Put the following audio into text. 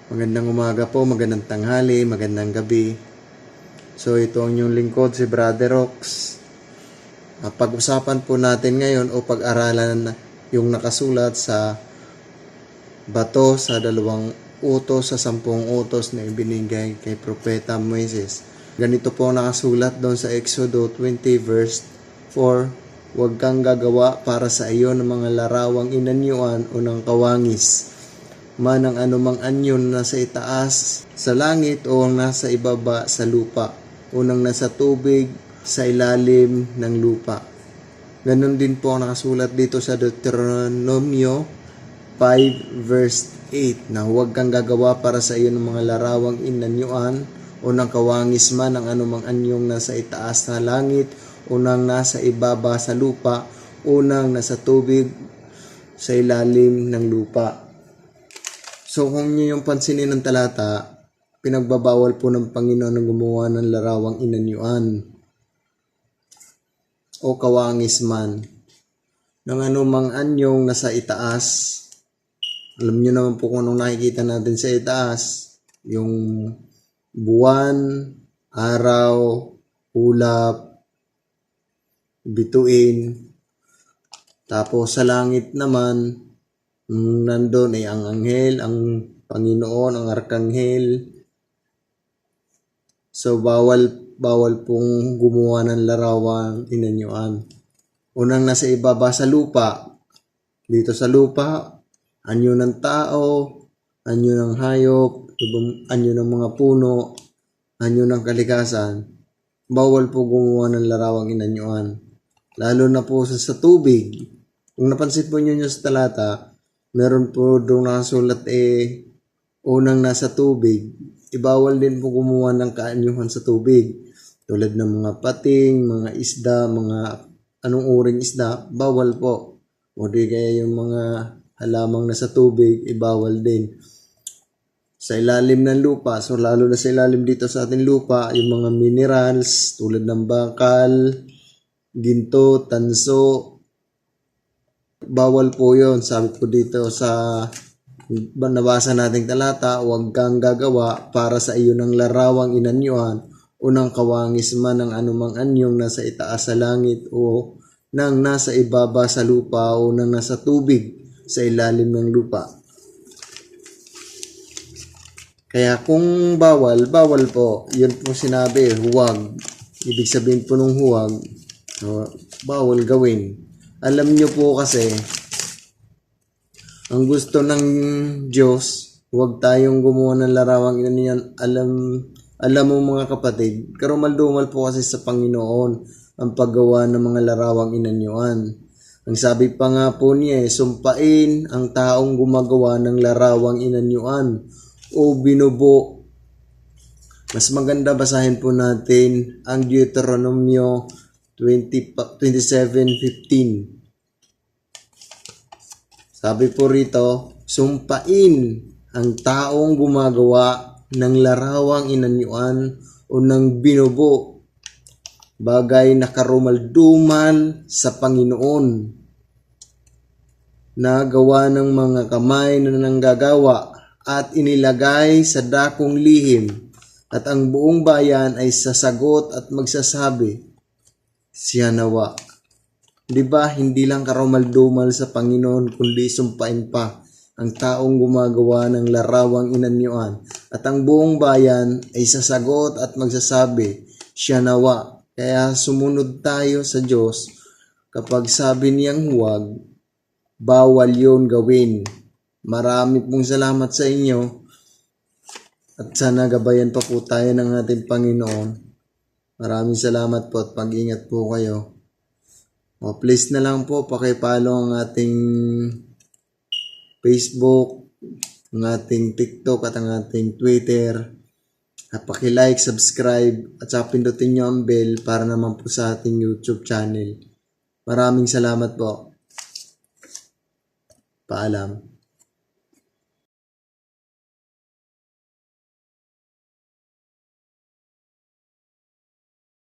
Magandang umaga po, magandang tanghali, magandang gabi. So ito ang inyong lingkod, si Brother Rox. Pag-usapan po natin ngayon o pag-aralan yung nakasulat sa bato sa 2 utos sa 10 utos na ibinigay kay Propeta Moises. Ganito po nakasulat doon sa Exodo 20 verse 4, huwag kang gagawa para sa iyo ng mga larawang inanyuan o ng kawangis, man ang anumang anyon na sa itaas sa langit o ang nasa ibaba sa lupa o nang nasa tubig sa ilalim ng lupa. Ganon din po ang nakasulat dito sa Deuteronomio 5 verse 8 na huwag kang gagawa para sa iyo ng mga larawang inanyuan o ng kawangis man ang anumang anyong nasa itaas sa langit o nang nasa ibaba sa lupa o nang nasa tubig sa ilalim ng lupa. So kung nyo yung pansinin ng talata, pinagbabawal po ng Panginoon na gumawa ng larawang inanyuan o kawangis man ng anumang anyong nasa itaas. Alam nyo naman po kung anong nakikita natin sa itaas, yung buwan, araw, ulap, bituin. Tapos sa langit naman, nandun ay ang anghel, ang Panginoon, ang arkanghel. So bawal pong gumawa ng larawang inanyuan. Unang nasa ibaba sa lupa. Dito sa lupa, anyo ng tao, anyo ng hayop, anyo ng mga puno, anyo ng kalikasan. Bawal po gumawa ng larawang inanyuan. Lalo na po sa tubig. Kung napansin po nyo sa talata, meron po doon nakasulat unang nasa tubig. Ibawal din po gumawa ng kaanyuhan sa tubig. Tulad ng mga pating, mga isda, mga anong uring isda, bawal po. O di kaya yung mga halamang nasa tubig, ibawal din. Sa ilalim ng lupa, so lalo na sa ilalim dito sa ating lupa, yung mga minerals tulad ng bakal, ginto, tanso, bawal po yon. Sabi po dito sa nabasa nating talata, huwag kang gagawa para sa iyo ng larawang inanyuan o ng kawangis man ng anumang anyong nasa itaas sa langit o nang nasa ibaba sa lupa o nang nasa tubig sa ilalim ng lupa. Kaya kung bawal po. Yun po sinabi, huwag. Ibig sabihin po nung huwag, bawal gawin. Alam nyo po kasi, ang gusto ng Diyos, huwag tayong gumawa ng larawang inaniyan. Alam mo mga kapatid, karumal-dumal po kasi sa Panginoon ang paggawa ng mga larawang inanyuan. Ang sabi pa nga po niya, sumpain ang taong gumagawa ng larawang inanyuan o binubo. Mas maganda basahin po natin ang Deuteronomio 27:15. Sabi po rito, sumpain ang taong gumagawa ng larawang inanyuan o ng binubo, bagay na karumaldumal sa Panginoon, na gawa ng mga kamay na nanggagawa at inilagay sa dakong lihim, at ang buong bayan ay sasagot at magsasabi, siya nawa. Diba, hindi lang karumaldumal sa Panginoon, kundi sumpain pa ang taong gumagawa ng larawang inanyuan. At ang buong bayan ay sasagot at magsasabi, siya nawa. Kaya sumunod tayo sa Diyos. Kapag sabi niyang huwag, bawal yun gawin. Marami pong salamat sa inyo. At sana gabayan pa po tayo ng ating Panginoon. Maraming salamat po at pag-ingat po kayo. Please na lang po paki-follow ang ating Facebook, ang ating TikTok at ang ating Twitter. At paki-like, subscribe at saka pindutin nyo ang bell para naman po sa ating YouTube channel. Maraming salamat po. Paalam.